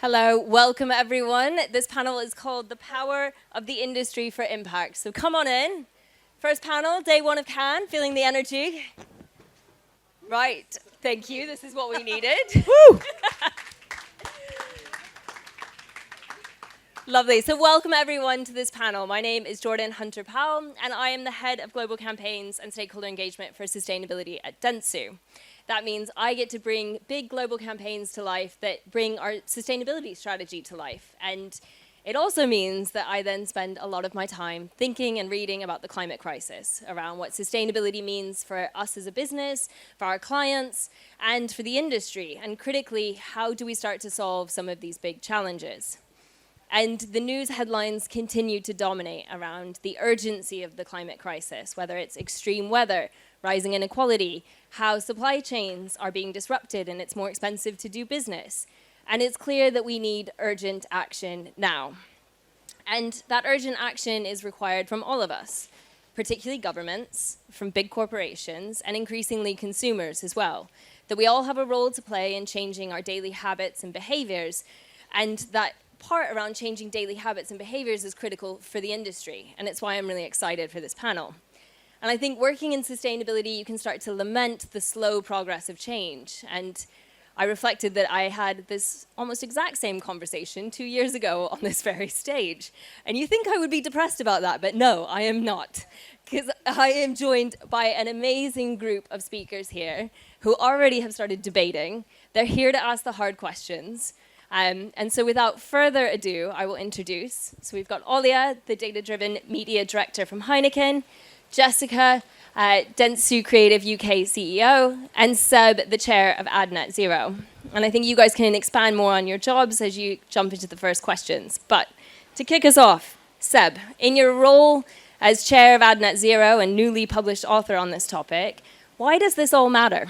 Hello, welcome everyone. This panel is called The Power of the Industry for Impact. So come on in. First panel, day one of Cannes, feeling the energy? Right, thank you, this is what we needed. Woo! Lovely, so welcome everyone to this panel. My name is Jordan Hunter-Powell, and I am the head of global campaigns and stakeholder engagement for sustainability at dentsu. That means I get to bring big global campaigns to life that bring our sustainability strategy to life. And it also means that I then spend a lot of my time thinking and reading about the climate crisis, around what sustainability means for us as a business, for our clients, and for the industry. And critically, how do we start to solve some of these big challenges? And the news headlines continue to dominate around the urgency of the climate crisis, whether it's extreme weather, rising inequality, how supply chains are being disrupted and it's more expensive to do business. And it's clear that we need urgent action now. And that urgent action is required from all of us, particularly governments, from big corporations, and increasingly consumers as well. That we all have a role to play in changing our daily habits and behaviors, and that part around changing daily habits and behaviors is critical for the industry, and it's why I'm really excited for this panel. And I think working in sustainability, you can start to lament the slow progress of change. And I reflected that I had this almost exact same conversation 2 years ago on this very stage. And you think I would be depressed about that, but no, I am not. Because I am joined by an amazing group of speakers here who already have started debating. They're here to ask the hard questions. And so without further ado, I will introduce. So we've got Olya, the data-driven media director from Heineken, Jessica, dentsu Creative UK CEO, and Seb, the chair of AdNet Zero. And I think you guys can expand more on your jobs as you jump into the first questions. But to kick us off, Seb, in your role as chair of AdNet Zero and newly published author on this topic, why does this all matter?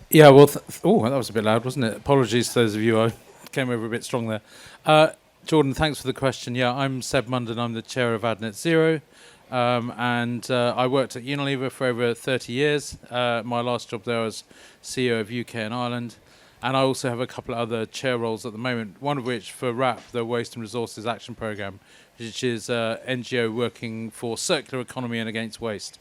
Yeah, well, that was a bit loud, wasn't it? Apologies to those of you, I came over a bit strong there. Jordan, thanks for the question. Yeah, I'm Seb Munden, I'm the chair of AdNet Zero. And I worked at Unilever for over 30 years. My last job there was CEO of UK and Ireland. And I also have a couple of other chair roles at the moment, one of which for WRAP, the Waste and Resources Action Programme, which is an NGO working for circular economy and against waste.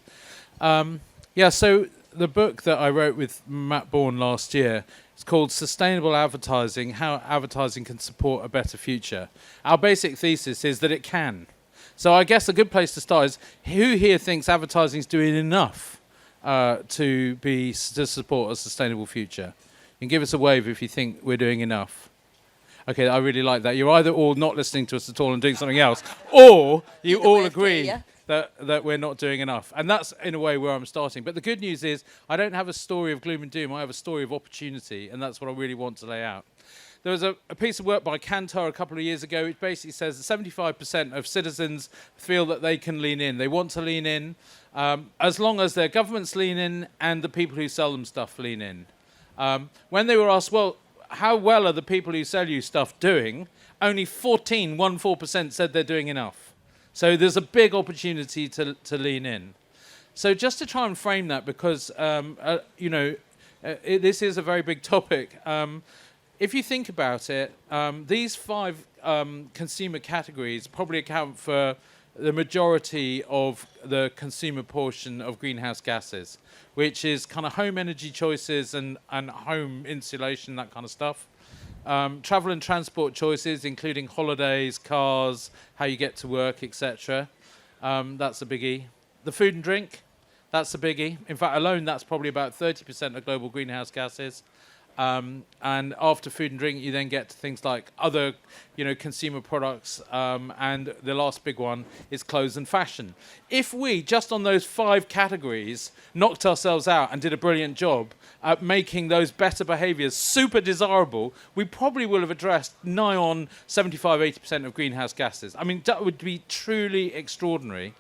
So the book that I wrote with Matt Bourne last year is called Sustainable Advertising, How Advertising Can Support a Better Future. Our basic thesis is that it can. So I guess a good place to start is, who here thinks advertising is doing enough to support a sustainable future? You can give us a wave if you think we're doing enough. Okay, I really like that. You're either all not listening to us at all and doing something else, or you all agree that we're not doing enough. And that's, in a way, where I'm starting. But the good news is, I don't have a story of gloom and doom. I have a story of opportunity, and that's what I really want to lay out. There was a piece of work by Kantar a couple of years ago which basically says that 75% of citizens feel that they can lean in. They want to lean in as long as their governments lean in and the people who sell them stuff lean in. When they were asked, well, how well are the people who sell you stuff doing? Only 14% said they're doing enough. So there's a big opportunity to lean in. So just to try and frame that, because this is a very big topic. If you think about it, these 5 consumer categories probably account for the majority of the consumer portion of greenhouse gases, which is kind of home energy choices and home insulation, that kind of stuff. Travel and transport choices, including holidays, cars, how you get to work, etc. That's a biggie. The food and drink, that's a biggie. In fact, alone, that's probably about 30% of global greenhouse gases. And after food and drink, you then get to things like other, consumer products. And the last big one is clothes and fashion. If we, just on those 5 categories, knocked ourselves out and did a brilliant job at making those better behaviours super desirable, we probably will have addressed nigh on 75-80% of greenhouse gases. I mean, that would be truly extraordinary.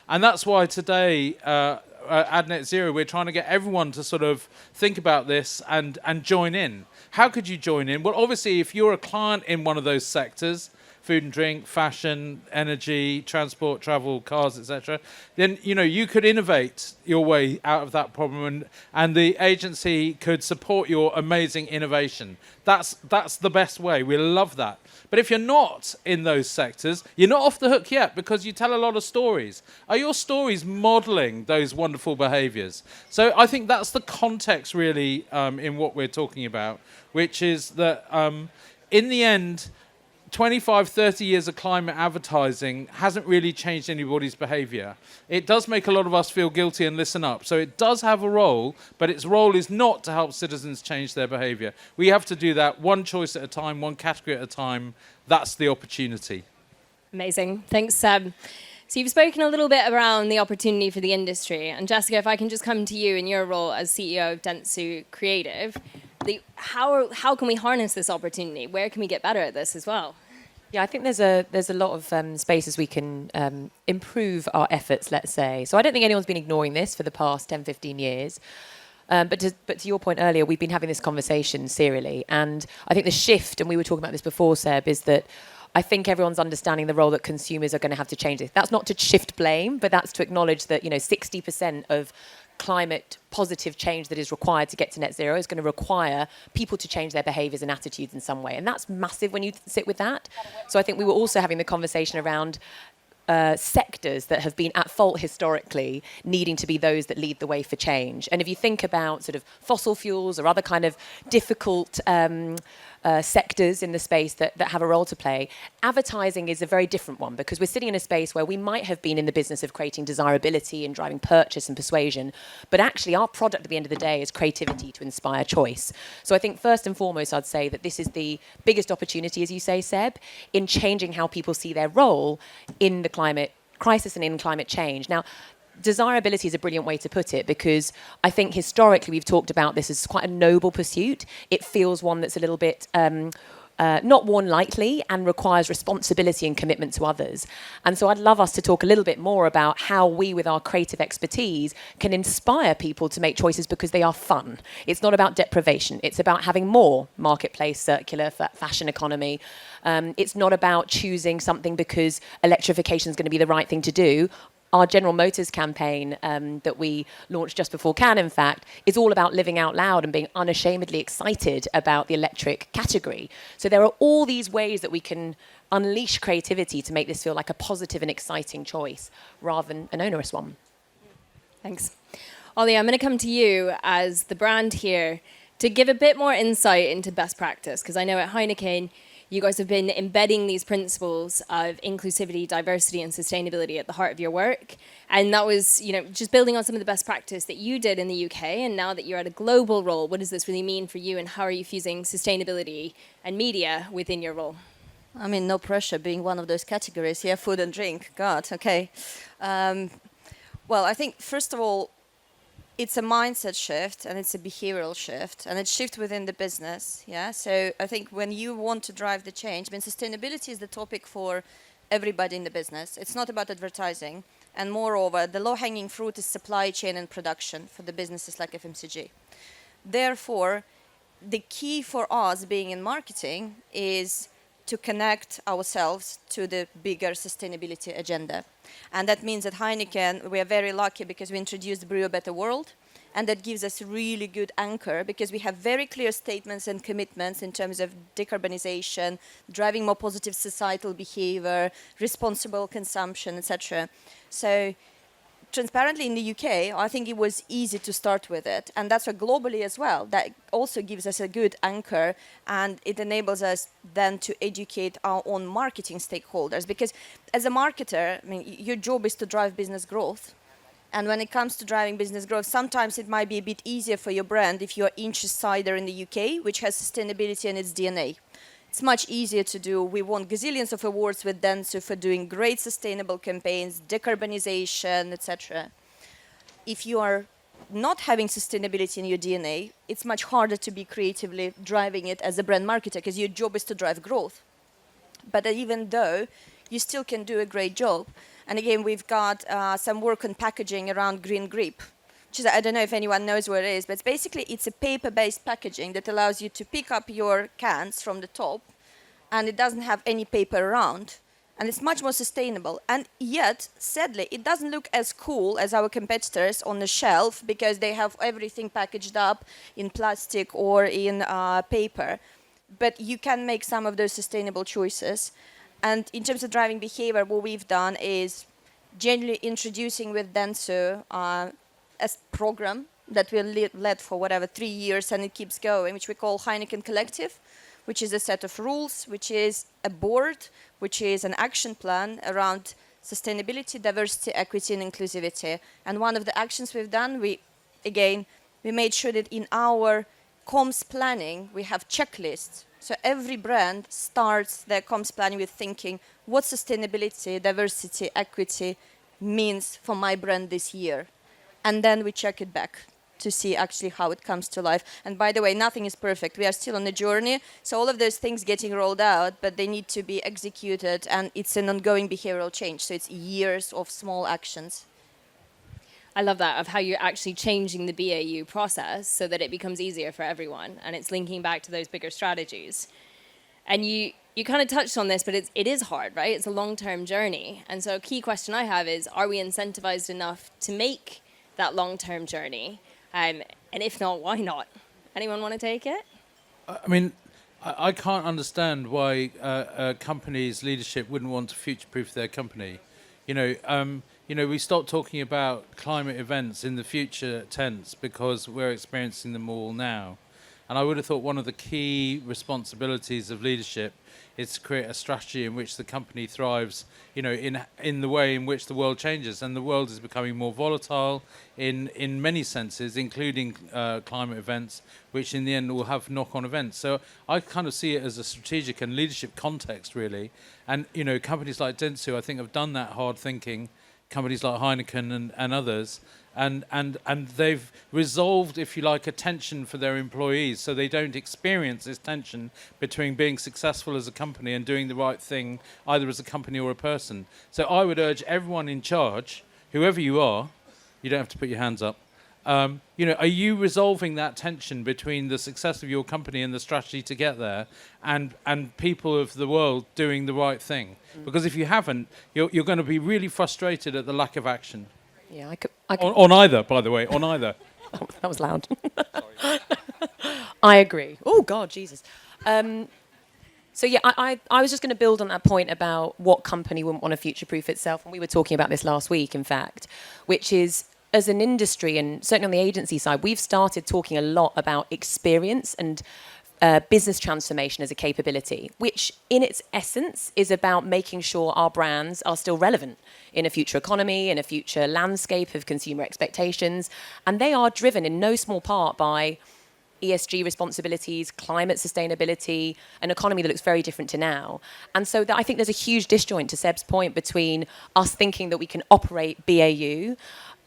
And that's why today, AdNet Zero, we're trying to get everyone to sort of think about this and join in. How could you join in? Well, obviously, if you're a client in one of those sectors, food and drink, fashion, energy, transport, travel, cars, etc., then you could innovate your way out of that problem, and the agency could support your amazing innovation. That's the best way. We love that. But if you're not in those sectors, you're not off the hook yet, because you tell a lot of stories. Are your stories modeling those wonderful behaviors? So I think that's the context really in what we're talking about, which is that in the end, 25, 30 years of climate advertising hasn't really changed anybody's behavior. It does make a lot of us feel guilty and listen up. So it does have a role, but its role is not to help citizens change their behavior. We have to do that one choice at a time, one category at a time. That's the opportunity. Amazing. Thanks, Seb. So you've spoken a little bit around the opportunity for the industry. And Jessica, if I can just come to you in your role as CEO of Dentsu Creative, how can we harness this opportunity? Where can we get better at this as well? Yeah, I think there's a lot of spaces we can improve our efforts, let's say. So I don't think anyone's been ignoring this for the past 10, 15 years. But to your point earlier, we've been having this conversation serially. And I think the shift, and we were talking about this before, Seb, is that I think everyone's understanding the role that consumers are going to have to change this. That's not to shift blame, but that's to acknowledge that 60% of climate positive change that is required to get to net zero is going to require people to change their behaviours and attitudes in some way. And that's massive when you sit with that. So I think we were also having the conversation around sectors that have been at fault historically needing to be those that lead the way for change. And if you think about sort of fossil fuels or other kind of difficult sectors in the space that have a role to play, advertising is a very different one, because we're sitting in a space where we might have been in the business of creating desirability and driving purchase and persuasion, but actually our product at the end of the day is creativity to inspire choice. So I think first and foremost, I'd say that this is the biggest opportunity, as you say, Seb, in changing how people see their role in the climate crisis and in climate change. Now, desirability is a brilliant way to put it, because I think historically we've talked about this as quite a noble pursuit. It feels one that's a little bit not worn lightly and requires responsibility and commitment to others. And so I'd love us to talk a little bit more about how we, with our creative expertise, can inspire people to make choices because they are fun. It's not about deprivation. It's about having more marketplace, circular, fashion economy. It's not about choosing something because electrification is going to be the right thing to do. Our General Motors campaign that we launched just before Cannes, in fact, is all about living out loud and being unashamedly excited about the electric category. So there are all these ways that we can unleash creativity to make this feel like a positive and exciting choice rather than an onerous one. Thanks. Olya, I'm going to come to you as the brand here to give a bit more insight into best practice, because I know at Heineken, you guys have been embedding these principles of inclusivity, diversity, and sustainability at the heart of your work. And that was, just building on some of the best practice that you did in the UK. And now that you're at a global role, what does this really mean for you? And how are you fusing sustainability and media within your role? I mean, no pressure being one of those categories. Yeah, food and drink. God, okay. Well, I think, first of all, it's a mindset shift and it's a behavioral shift, and it's shift within the business. Yeah. So I think when you want to drive the change, sustainability is the topic for everybody in the business. It's not about advertising. And moreover, the low-hanging fruit is supply chain and production for the businesses like FMCG. Therefore, the key for us being in marketing is to connect ourselves to the bigger sustainability agenda. And that means at Heineken, we are very lucky because we introduced Brew a Better World. And that gives us a really good anchor, because we have very clear statements and commitments in terms of decarbonization, driving more positive societal behavior, responsible consumption, etc. So transparently in the UK, I think it was easy to start with it. And that's why globally as well, that also gives us a good anchor, and it enables us then to educate our own marketing stakeholders. Because as a marketer, your job is to drive business growth. And when it comes to driving business growth, sometimes it might be a bit easier for your brand if you're Inch's Cider in the UK, which has sustainability in its DNA. It's much easier to do. We won gazillions of awards with Dentsu for doing great sustainable campaigns, decarbonization, etc. If you are not having sustainability in your DNA, it's much harder to be creatively driving it as a brand marketer, because your job is to drive growth. But even though you still can do a great job, and again, we've got some work on packaging around Green Grip, which is, I don't know if anyone knows what it is, but basically it's a paper-based packaging that allows you to pick up your cans from the top and it doesn't have any paper around, and it's much more sustainable. And yet, sadly, it doesn't look as cool as our competitors on the shelf because they have everything packaged up in plastic or in paper. But you can make some of those sustainable choices. And in terms of driving behavior, what we've done is generally introducing with dentsu a program that will led for 3 years, and it keeps going, which we call Heineken Collective, which is a set of rules, which is a board, which is an action plan around sustainability, diversity, equity, and inclusivity. And one of the actions we've done, we made sure that in our comms planning, we have checklists. So every brand starts their comms planning with thinking, what sustainability, diversity, equity means for my brand this year. And then we check it back to see actually how it comes to life. And by the way, nothing is perfect. We are still on the journey. So all of those things getting rolled out, but they need to be executed, and it's an ongoing behavioral change. So it's years of small actions. I love that, of how you're actually changing the BAU process so that it becomes easier for everyone, and it's linking back to those bigger strategies. And you kind of touched on this, but it is hard, right? It's a long-term journey. And so a key question I have is, are we incentivized enough to make that long-term journey? And if not, why not? Anyone want to take it? I mean, I can't understand why a company's leadership wouldn't want to future-proof their company. We stop talking about climate events in the future tense because we're experiencing them all now. And I would have thought one of the key responsibilities of leadership is to create a strategy in which the company thrives, in the way in which the world changes. And the world is becoming more volatile in many senses, including climate events, which in the end will have knock-on events. So I kind of see it as a strategic and leadership context, really. And, companies like dentsu, I think, have done that hard thinking, companies like Heineken and others, and they've resolved, if you like, a tension for their employees, so they don't experience this tension between being successful as a company and doing the right thing, either as a company or a person. So I would urge everyone in charge, whoever you are, you don't have to put your hands up, are you resolving that tension between the success of your company and the strategy to get there, and people of the world doing the right thing? Because if you haven't, you're going to be really frustrated at the lack of action. Yeah, I could On either, by the way, on either. That was loud. I agree. Oh, God, Jesus. So, yeah, I was just going to build on that point about what company wouldn't want to future-proof itself. And we were talking about this last week, in fact, which is, as an industry, and certainly on the agency side, we've started talking a lot about experience and business transformation as a capability, which in its essence is about making sure our brands are still relevant in a future economy, in a future landscape of consumer expectations. And they are driven in no small part by ESG responsibilities, climate sustainability, an economy that looks very different to now. And so I think there's a huge disjoint, to Seb's point, between us thinking that we can operate BAU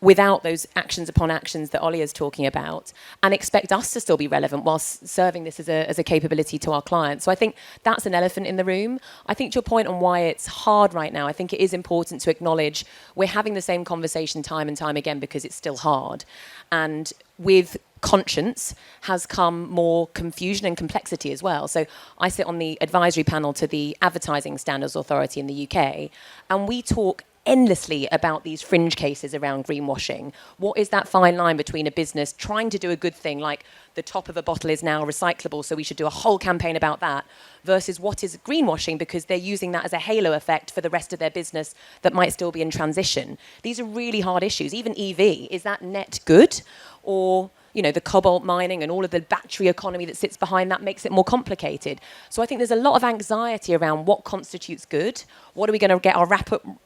without those actions upon actions that Olya is talking about, and expect us to still be relevant whilst serving this as a capability to our clients. So I think that's an elephant in the room. I think to your point on why it's hard right now, I think it is important to acknowledge we're having the same conversation time and time again because it's still hard. And with conscience has come more confusion and complexity as well. So I sit on the advisory panel to the Advertising Standards Authority in the UK, and we talk endlessly about these fringe cases around greenwashing. What is that fine line between a business trying to do a good thing, like the top of a bottle is now recyclable, so we should do a whole campaign about that, versus what is greenwashing because they're using that as a halo effect for the rest of their business that might still be in transition. These are really hard issues. Even EV, is that net good? Or the cobalt mining and all of the battery economy that sits behind that makes it more complicated. So I think there's a lot of anxiety around what constitutes good, what are we going to get our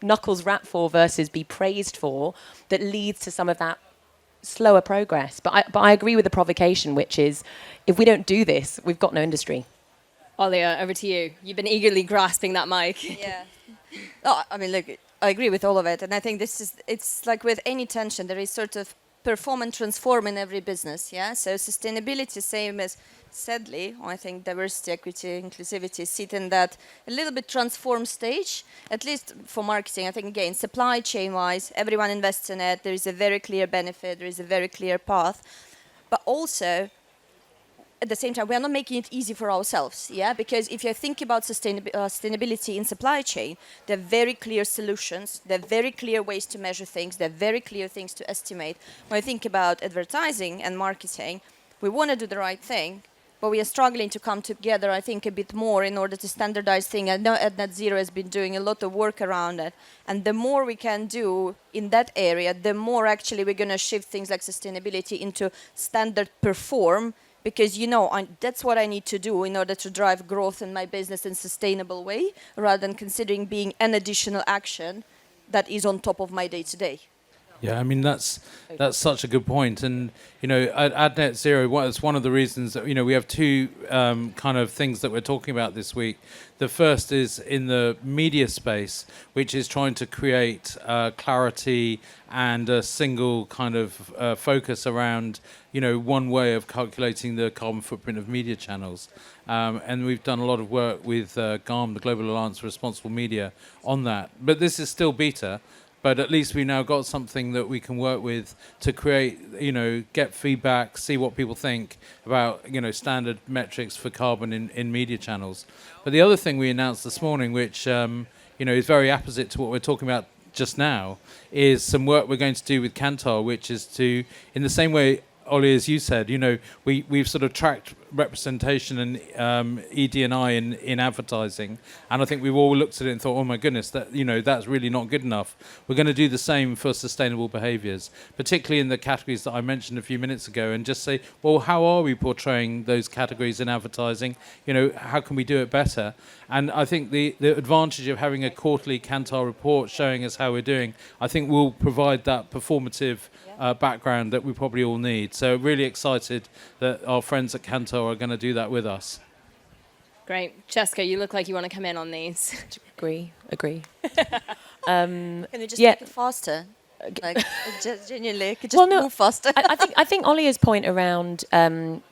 knuckles wrapped for versus be praised for, that leads to some of that slower progress. But I agree with the provocation, which is, if we don't do this, we've got no industry. Olya, over to you. You've been eagerly grasping that mic. Yeah. Look, I agree with all of it. And I think it's like with any tension, there is sort of perform and transform in every business, yeah? So sustainability, same as sadly, I think diversity, equity, inclusivity sit in that a little bit transform stage, at least for marketing. I think, again, supply chain-wise, everyone invests in it. There is a very clear benefit. There is a very clear path. But also, at the same time, we are not making it easy for ourselves, because if you think about sustainability in supply chain, there are very clear solutions, there are very clear ways to measure things, there are very clear things to estimate. When I think about advertising and marketing, we want to do the right thing, but we are struggling to come together, I think, a bit more in order to standardize things. I know Net Zero has been doing a lot of work around it. And the more we can do in that area, the more actually we're going to shift things like sustainability into standard perform, because, that's what I need to do in order to drive growth in my business in a sustainable way, rather than considering being an additional action that is on top of my day-to-day. Yeah, I mean, that's such a good point. And, at Net Zero, it's one of the reasons that, we have two kind of things that we're talking about this week. The first is in the media space, which is trying to create clarity and a single kind of focus around, one way of calculating the carbon footprint of media channels. And we've done a lot of work with GARM, the Global Alliance for Responsible Media, on that. But this is still beta. But at least we've now got something that we can work with to create, get feedback, see what people think about, standard metrics for carbon in media channels. But the other thing we announced this morning, which, is very opposite to what we're talking about just now, is some work we're going to do with Kantar, which is to, in the same way, Ollie, as you said, we've sort of tracked representation and ED&I in advertising, and I think we've all looked at it and thought, oh my goodness, that's really not good enough. We're going to do the same for sustainable behaviours, particularly in the categories that I mentioned a few minutes ago, and just say, well, how are we portraying those categories in advertising? How can we do it better? And I think the advantage of having a quarterly Kantar report showing us how we're doing, I think will provide that performative background that we probably all need. So really excited that our friends at Kantar are going to do that with us. Great. Jessica, you look like you want to come in on these. Agree. Can we just make it faster? Genuinely, could just move faster. I think Olya's point around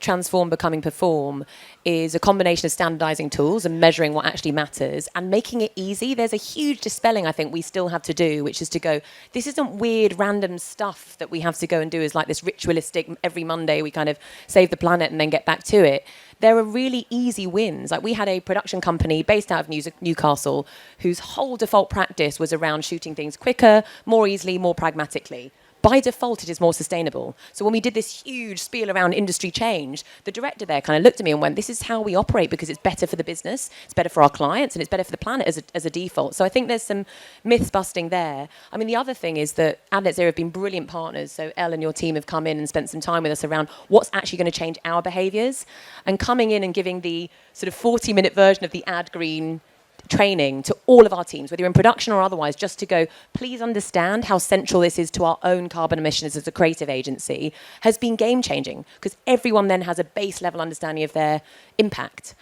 transform becoming perform is a combination of standardizing tools and measuring what actually matters and making it easy. There's a huge dispelling I think we still have to do, which is to go, this isn't weird random stuff that we have to go and do as like this ritualistic, every Monday we kind of save the planet and then get back to it. There are really easy wins. Like we had a production company based out of Newcastle whose whole default practice was around shooting things quicker, more easily, more pragmatically. By default, it is more sustainable. So when we did this huge spiel around industry change, the director there kind of looked at me and went, this is how we operate because it's better for the business, it's better for our clients, and it's better for the planet as a default. So I think there's some myth busting there. I mean, the other thing is that Net Zero have been brilliant partners. So Elle and your team have come in and spent some time with us around what's actually going to change our behaviours, and coming in and giving the sort of 40-minute version of the Ad Green training to all of our teams, whether you're in production or otherwise, just to go, please understand how central this is to our own carbon emissions as a creative agency, has been game-changing, because everyone then has a base level understanding of their impact,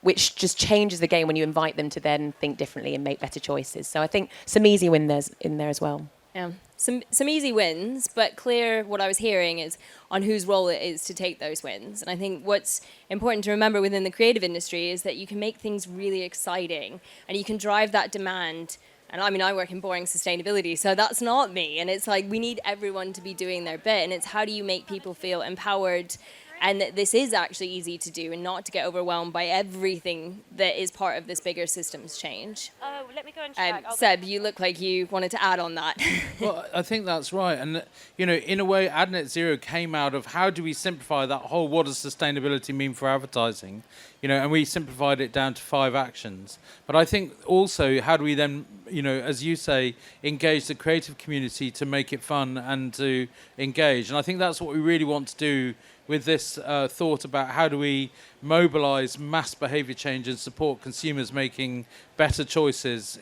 which just changes the game when you invite them to then think differently and make better choices. So I think some easy wins in there as well. Yeah, some easy wins, but clear what I was hearing is on whose role it is to take those wins. And I think what's important to remember within the creative industry is that you can make things really exciting and you can drive that demand. And I mean, I work in boring sustainability, so that's not me. And it's like we need everyone to be doing their bit. And it's how do you make people feel empowered and that this is actually easy to do and not to get overwhelmed by everything that is part of this bigger systems change. Oh, let me go and check. Seb, you look like you wanted to add on that. Well, I think that's right. And, in a way, Net Zero came out of how do we simplify that whole what does sustainability mean for advertising? And we simplified it down to 5 actions. But I think also how do we then, as you say, engage the creative community to make it fun and to engage? And I think that's what we really want to do with this thought about how do we mobilize mass behavior change and support consumers making better choices,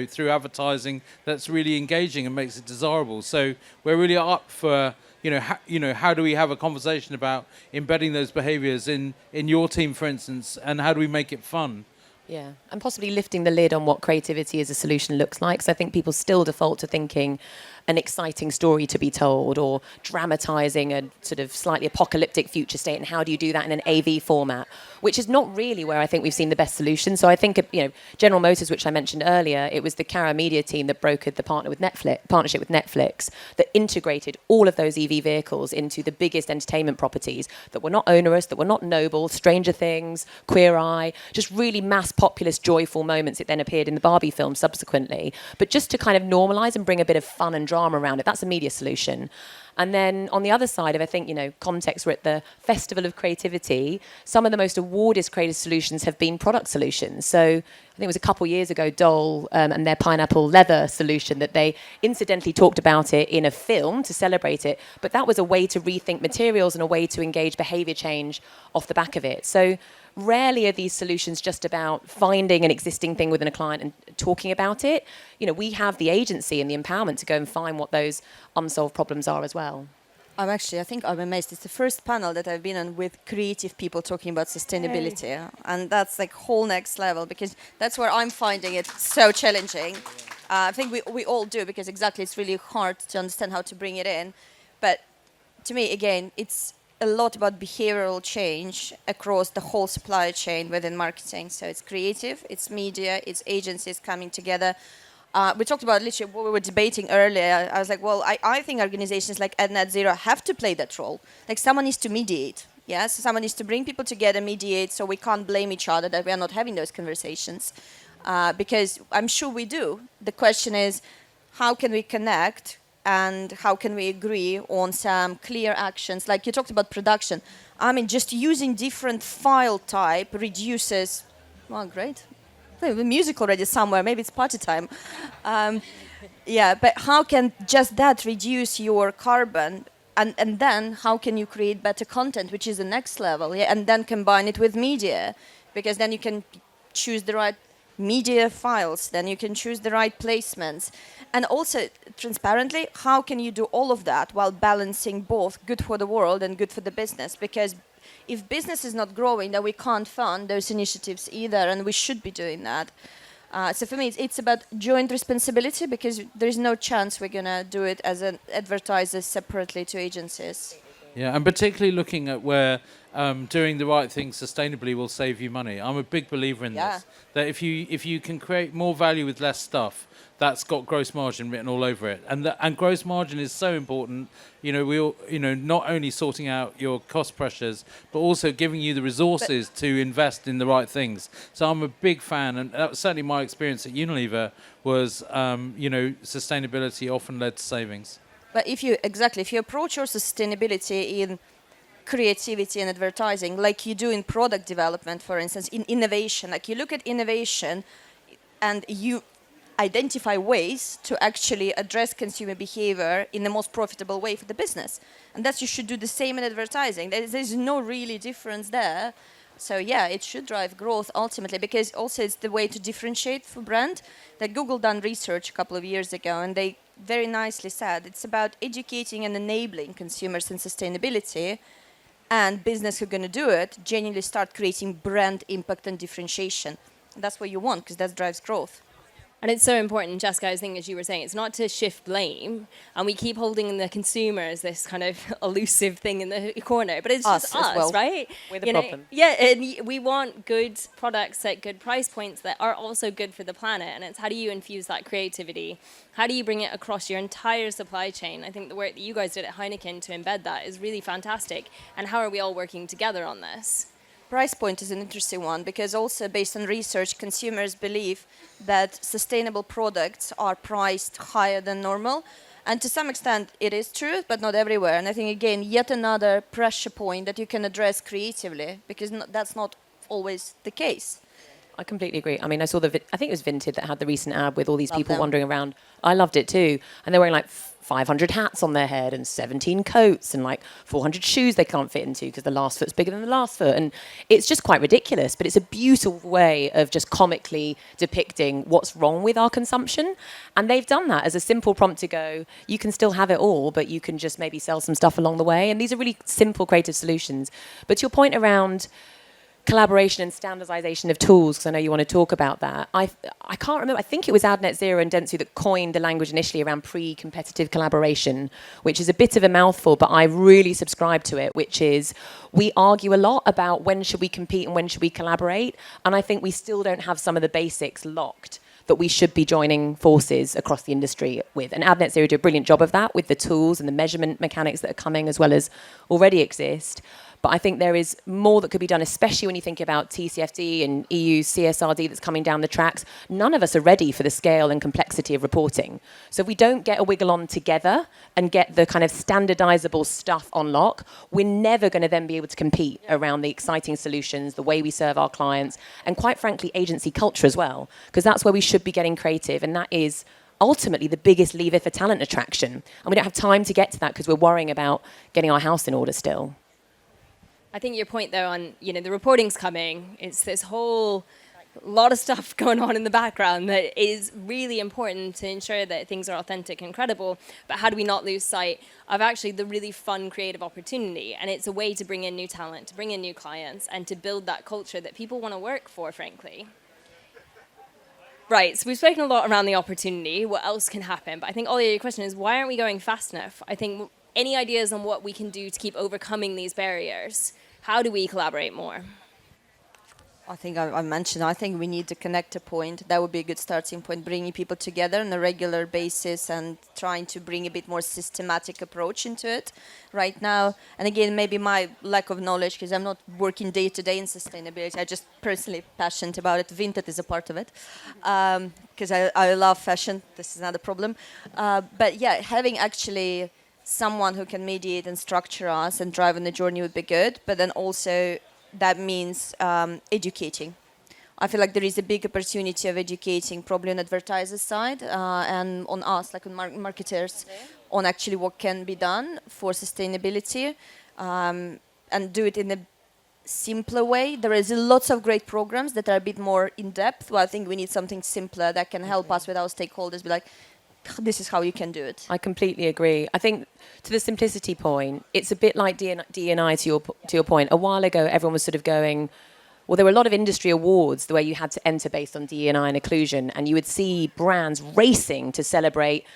through advertising that's really engaging and makes it desirable. So we're really up for, how do we have a conversation about embedding those behaviors in your team, for instance, and how do we make it fun? Yeah, and possibly lifting the lid on what creativity as a solution looks like. So I think people still default to thinking an exciting story to be told, or dramatizing a sort of slightly apocalyptic future state, and how do you do that in an AV format, which is not really where I think we've seen the best solution. So I think, General Motors, which I mentioned earlier, it was the Cara Media team that brokered the partnership with Netflix that integrated all of those EV vehicles into the biggest entertainment properties that were not onerous, that were not noble, Stranger Things, Queer Eye, just really mass populist, joyful moments. It then appeared in the Barbie film subsequently. But just to kind of normalise and bring a bit of fun and drama around it, that's a media solution. And then on the other side of, I think, context, we're at the Festival of Creativity. Some of the most awarded creative solutions have been product solutions. So I think it was a couple of years ago, Dole and their pineapple leather solution, that they incidentally talked about it in a film to celebrate it. But that was a way to rethink materials and a way to engage behaviour change off the back of it. So rarely are these solutions just about finding an existing thing within a client and talking about it. We have the agency and the empowerment to go and find what those unsolved problems are as well. I think I'm amazed. It's the first panel that I've been on with creative people talking about sustainability. Yay. And that's like whole next level, because that's where I'm finding it so challenging. I think we all do, because exactly it's really hard to understand how to bring it in. But to me, again, it's a lot about behavioral change across the whole supply chain within marketing. So it's creative, it's media, it's agencies coming together. We talked about literally what we were debating earlier. I was like, well, I think organizations like Net Zero have to play that role. Like, someone needs to mediate. Yes, someone needs to bring people together, mediate, so we can't blame each other that we are not having those conversations. Because I'm sure we do. The question is, how can we connect and how can we agree on some clear actions? Like you talked about production. I mean, just using different file type reduces, well, great. The music already somewhere, maybe it's party time. But how can just that reduce your carbon? And then how can you create better content, which is the next level? Yeah? And then combine it with media, because then you can choose the right media files, then you can choose the right placements. And also, transparently, how can you do all of that while balancing both good for the world and good for the business? Because if business is not growing, then we can't fund those initiatives either, and we should be doing that. So for me, it's about joint responsibility, because there is no chance we're going to do it as an advertiser separately to agencies. Yeah, and particularly looking at where doing the right thing sustainably will save you money. I'm a big believer in this. That if you can create more value with less stuff, that's got gross margin written all over it. And gross margin is so important. Not only sorting out your cost pressures, but also giving you the resources to invest in the right things. So I'm a big fan, and that was certainly my experience at Unilever, was sustainability often led to savings. But if you approach your sustainability in creativity and advertising, like you do in product development, for instance, in innovation, like you look at innovation and you identify ways to actually address consumer behavior in the most profitable way for the business. And that you should do the same in advertising. There's no really difference there. So yeah, it should drive growth ultimately, because also it's the way to differentiate for brand. That Google done research a couple of years ago, and they very nicely said it's about educating and enabling consumers in sustainability, and business who are going to do it genuinely start creating brand impact and differentiation. And that's what you want, because that drives growth. And it's so important, Jessica, I think, as you were saying, it's not to shift blame, and we keep holding the consumer as this kind of elusive thing in the corner, but it's just us, well, right? We're the problem. Yeah, and we want good products at good price points that are also good for the planet, and it's how do you infuse that creativity? How do you bring it across your entire supply chain? I think the work that you guys did at Heineken to embed that is really fantastic, and how are we all working together on this? Price point is an interesting one, because also based on research, consumers believe that sustainable products are priced higher than normal. And to some extent, it is true, but not everywhere. And I think, again, yet another pressure point that you can address creatively, because that's not always the case. I completely agree. I mean, I saw I think it was Vinted that had the recent ad with all these people wandering around. I loved it too. And they're wearing like 500 hats on their head and 17 coats and like 400 shoes they can't fit into because the last foot's bigger than the last foot. And it's just quite ridiculous, but it's a beautiful way of just comically depicting what's wrong with our consumption. And they've done that as a simple prompt to go, you can still have it all, but you can just maybe sell some stuff along the way. And these are really simple creative solutions. But to your point around collaboration and standardization of tools, because I know you want to talk about that. I can't remember. I think it was AdNet Zero and Dentsu that coined the language initially around pre-competitive collaboration, which is a bit of a mouthful, but I really subscribe to it, which is we argue a lot about when should we compete and when should we collaborate, and I think we still don't have some of the basics locked that we should be joining forces across the industry with. And AdNet Zero do a brilliant job of that with the tools and the measurement mechanics that are coming as well as already exist. But I think there is more that could be done, especially when you think about TCFD and EU CSRD that's coming down the tracks. None of us are ready for the scale and complexity of reporting. So if we don't get a wiggle on together and get the kind of standardizable stuff on lock, we're never going to then be able to compete around the exciting solutions, the way we serve our clients, and quite frankly, agency culture as well, because that's where we should be getting creative, and that is ultimately the biggest lever for talent attraction. And we don't have time to get to that because we're worrying about getting our house in order still. I think your point, though, on the reporting's coming. It's this whole lot of stuff going on in the background that is really important to ensure that things are authentic and credible. But how do we not lose sight of actually the really fun, creative opportunity? And it's a way to bring in new talent, to bring in new clients, and to build that culture that people want to work for, frankly. Right, so we've spoken a lot around the opportunity, what else can happen. But I think, Olya, your question is, why aren't we going fast enough? I think any ideas on what we can do to keep overcoming these barriers? How do we collaborate more? I think I mentioned, I think we need a connector point. That would be a good starting point, bringing people together on a regular basis and trying to bring a bit more systematic approach into it right now. And again, maybe my lack of knowledge, because I'm not working day to day in sustainability. I'm just personally passionate about it. Vinted is a part of it, because I love fashion. This is not a problem. But yeah, having actually someone who can mediate and structure us and drive on the journey would be good. But then also that means educating. I feel like there is a big opportunity of educating probably on advertisers' side and on us, like on marketers, on actually what can be done for sustainability and do it in a simpler way. There is lots of great programs that are a bit more in-depth. Well, I think we need something simpler that can help us with our stakeholders, be like, this is how you can do it. I completely agree. I think to the simplicity point, it's a bit like D&I to your point. A while ago, everyone was sort of going, well, there were a lot of industry awards the way you had to enter based on D&I and inclusion, and you would see brands racing to celebrate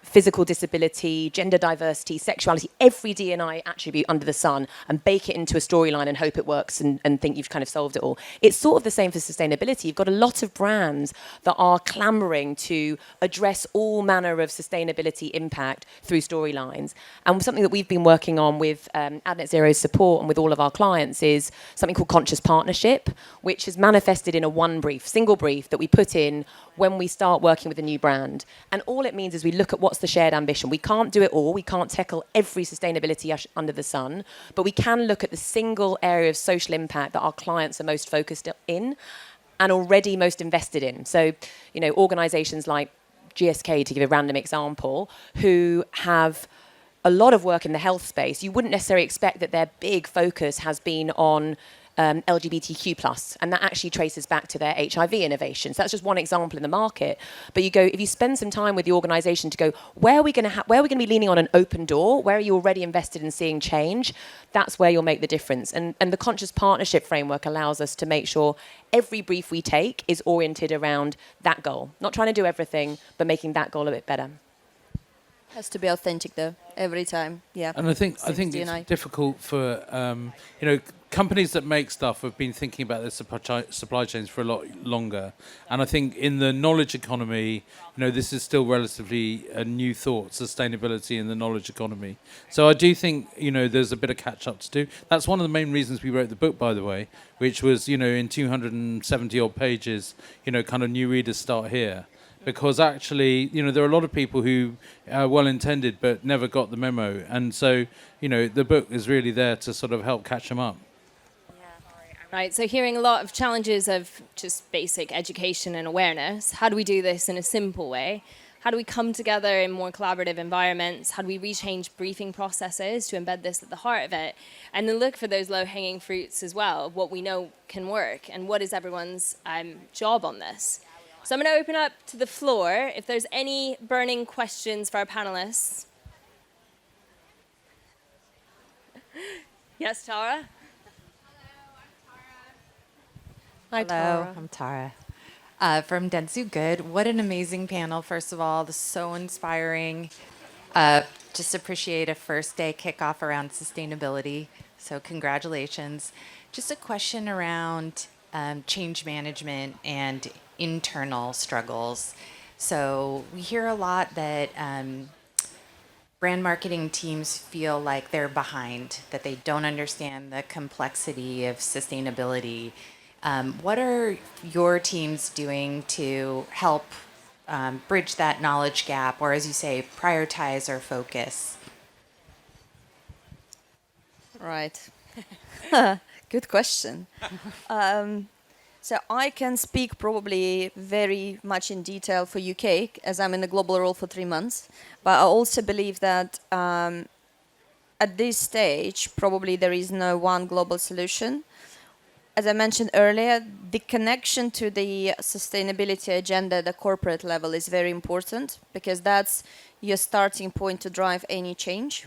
physical disability, gender diversity, sexuality, every D&I attribute under the sun, and bake it into a storyline and hope it works and think you've kind of solved it all. It's sort of the same for sustainability. You've got a lot of brands that are clamoring to address all manner of sustainability impact through storylines. And something that we've been working on with AdNet Zero's support and with all of our clients is something called Conscious Partnership, which is manifested in a single brief that we put in when we start working with a new brand. And all it means is we look at what's the shared ambition. We can't do it all. We can't tackle every sustainability under the sun, but we can look at the single area of social impact that our clients are most focused in and already most invested in. So, organizations like GSK, to give a random example, who have a lot of work in the health space, you wouldn't necessarily expect that their big focus has been on LGBTQ+, and that actually traces back to their HIV innovation. So that's just one example in the market. But if you spend some time with the organisation to go, where are we going to be leaning on an open door? Where are you already invested in seeing change? That's where you'll make the difference. And the conscious partnership framework allows us to make sure every brief we take is oriented around that goal. Not trying to do everything, but making that goal a bit better. Has to be authentic though, every time. Yeah. And I think it's difficult for companies that make stuff have been thinking about their supply chains for a lot longer. And I think in the knowledge economy, this is still relatively a new thought, sustainability in the knowledge economy. So I do think, there's a bit of catch up to do. That's one of the main reasons we wrote the book, by the way, which was, in 270 odd pages, kind of new readers start here. Because actually, there are a lot of people who are well-intended but never got the memo. And so, the book is really there to sort of help catch them up. Right, so hearing a lot of challenges of just basic education and awareness. How do we do this in a simple way? How do we come together in more collaborative environments? How do we rechange briefing processes to embed this at the heart of it? And then look for those low-hanging fruits as well, what we know can work, and what is everyone's job on this? So I'm going to open up to the floor. If there's any burning questions for our panelists. Yes, Tara? Hello, I'm Tara. Hi, Hello, Tara. I'm Tara. From Dentsu Good. What an amazing panel, first of all. This is so inspiring. Just appreciate a first day kickoff around sustainability. So, congratulations. Just a question around change management and internal struggles. So, we hear a lot that brand marketing teams feel like they're behind, that they don't understand the complexity of sustainability. What are your teams doing to help bridge that knowledge gap, or as you say, prioritize or focus? Right. Good question. So I can speak probably very much in detail for UK, as I'm in a global role for 3 months. But I also believe that at this stage, probably there is no one global solution. As I mentioned earlier, the connection to the sustainability agenda at the corporate level is very important, because that's your starting point to drive any change.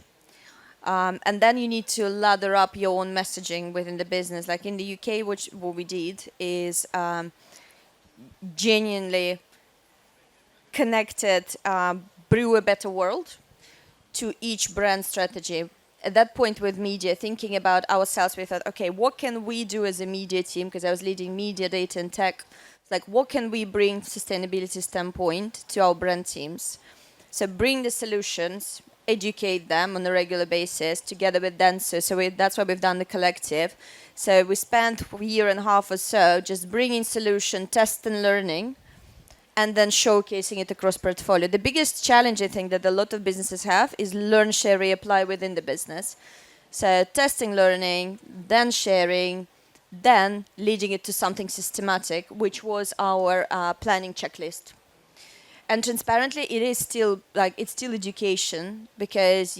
And then you need to ladder up your own messaging within the business. Like in the UK, what we did is genuinely connected Brew a Better World to each brand strategy. At that point with media, thinking about ourselves, we thought, okay, what can we do as a media team? Because I was leading media, data, and tech. Like, what can we bring sustainability standpoint to our brand teams? So bring the solutions, educate them on a regular basis together with dentsu. So that's why we've done the collective. So we spent a year and a half or so just bringing solution, test and learning, and then showcasing it across portfolio. The biggest challenge I think that a lot of businesses have is learn, share, reapply within the business. So testing, learning, then sharing, then leading it to something systematic, which was our planning checklist. And transparently, it's still education, because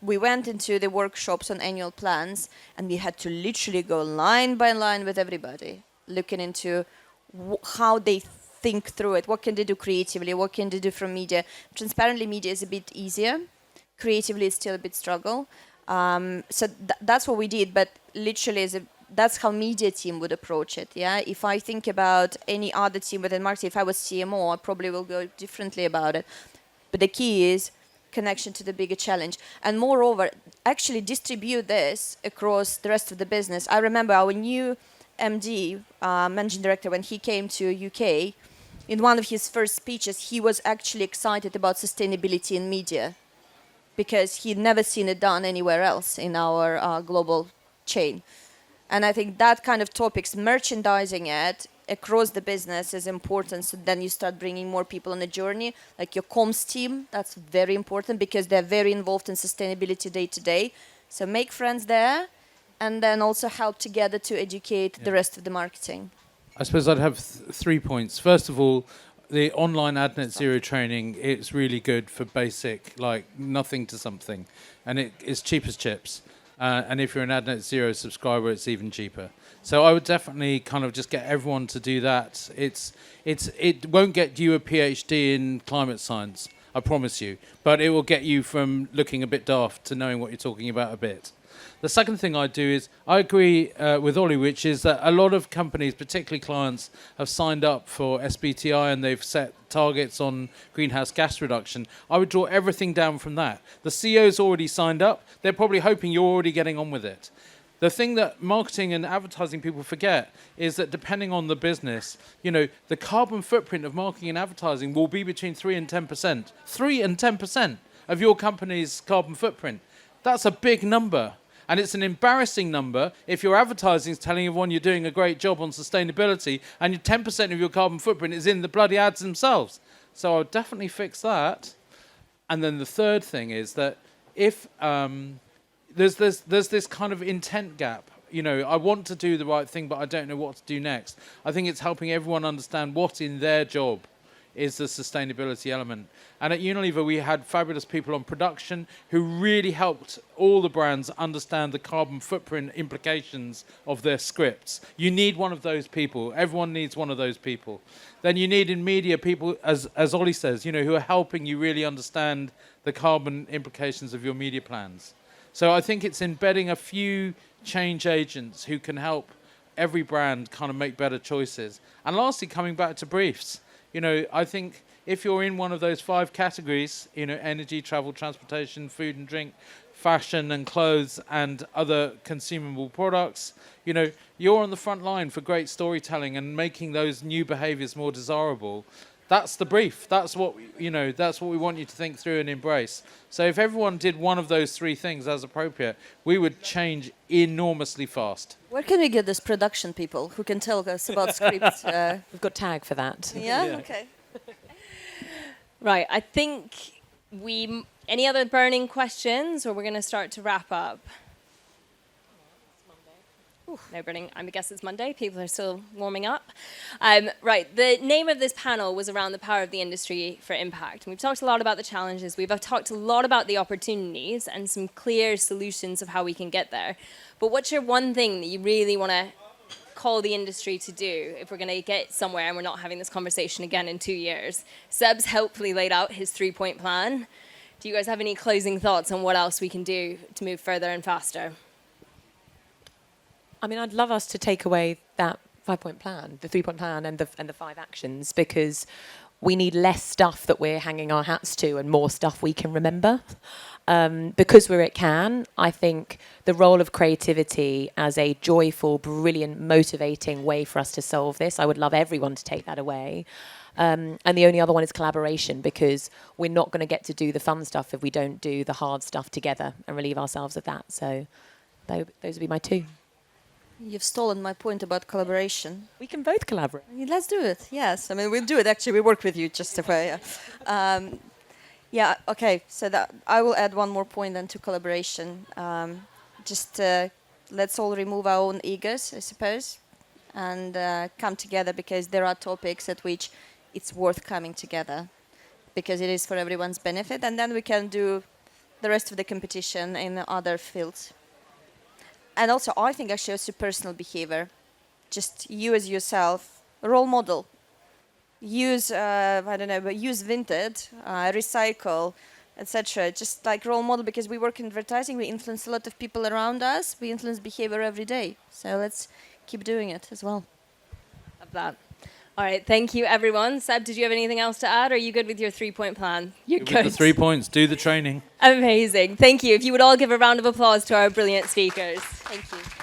we went into the workshops on annual plans, and we had to literally go line by line with everybody, looking into how they think through it. What can they do creatively? What can they do from media? Transparently, media is a bit easier. Creatively, it's still a bit struggle. So that's what we did. But literally, that's how media team would approach it. Yeah. If I think about any other team within marketing, if I was CMO, I probably will go differently about it. But the key is connection to the bigger challenge, and moreover, actually distribute this across the rest of the business. I remember our new MD, managing director, when he came to UK, in one of his first speeches, he was actually excited about sustainability in media, because he'd never seen it done anywhere else in our global chain. And I think that kind of topics, merchandising it across the business, is important. So then you start bringing more people on the journey, like your comms team. That's very important, because they're very involved in sustainability day to day. So make friends there, and then also help together to educate the rest of the marketing. I suppose I'd have 3 points. First of all, the online AdNet Zero training, it's really good for basic, like nothing to something. And it's cheap as chips. And if you're an AdNet Zero subscriber, it's even cheaper. So I would definitely kind of just get everyone to do that. It won't get you a PhD in climate science, I promise you. But it will get you from looking a bit daft to knowing what you're talking about a bit. The second thing I do is I agree with Ollie, which is that a lot of companies, particularly clients, have signed up for SBTI and they've set targets on greenhouse gas reduction. I would draw everything down from that. The CEO's already signed up. They're probably hoping you're already getting on with it. The thing that marketing and advertising people forget is that depending on the business, the carbon footprint of marketing and advertising will be between 3 and 10%. 3 and 10% of your company's carbon footprint. That's a big number. And it's an embarrassing number if your advertising is telling everyone you're doing a great job on sustainability and 10% of your carbon footprint is in the bloody ads themselves. So I would definitely fix that. And then the third thing is that if there's this kind of intent gap. I want to do the right thing, but I don't know what to do next. I think it's helping everyone understand what in their job is the sustainability element. And at Unilever, we had fabulous people on production who really helped all the brands understand the carbon footprint implications of their scripts. You need one of those people. Everyone needs one of those people. Then you need in media people, as Ollie says, who are helping you really understand the carbon implications of your media plans. So I think it's embedding a few change agents who can help every brand kind of make better choices. And lastly, coming back to briefs, I think if you're in one of those 5 categories, energy, travel, transportation, food and drink, fashion and clothes and other consumable products, you're on the front line for great storytelling and making those new behaviors more desirable. That's the brief. That's what we want you to think through and embrace. So if everyone did one of those 3 things as appropriate, we would change enormously fast. Where can we get these production people who can tell us about scripts? We've got tag for that. Yeah? Okay. Right, I think any other burning questions, or we're going to start to wrap up? No burning. I guess it's Monday. People are still warming up. Right. The name of this panel was around the power of the industry for impact. And we've talked a lot about the challenges. We've talked a lot about the opportunities and some clear solutions of how we can get there. But what's your one thing that you really want to call the industry to do if we're going to get somewhere and we're not having this conversation again in 2 years? Seb's helpfully laid out his 3-point plan. Do you guys have any closing thoughts on what else we can do to move further and faster? I mean, I'd love us to take away that 5-point plan, the 3-point plan and the 5 actions, because we need less stuff that we're hanging our hats to and more stuff we can remember. Because where it can, I think the role of creativity as a joyful, brilliant, motivating way for us to solve this, I would love everyone to take that away. And the only other one is collaboration, because we're not going to get to do the fun stuff if we don't do the hard stuff together and relieve ourselves of that. So those would be my 2. You've stolen my point about collaboration. We can both collaborate. Let's do it. Yes, I mean we'll do it. Actually, we work with you just a way. Yeah. Okay. So that I will add one more point then to collaboration. Let's all remove our own egos, I suppose, and come together, because there are topics at which it's worth coming together, because it is for everyone's benefit, and then we can do the rest of the competition in other fields. And also, I think actually also personal behavior. Just you as yourself, a role model. Use, use Vinted, recycle, etc. Just like role model, because we work in advertising, we influence a lot of people around us. We influence behavior every day. So let's keep doing it as well. Love that. All right, thank you, everyone. Seb, did you have anything else to add, or are you good with your 3-point plan? You're good. With the 3 points, do the training. Amazing. Thank you. If you would all give a round of applause to our brilliant speakers. Thank you.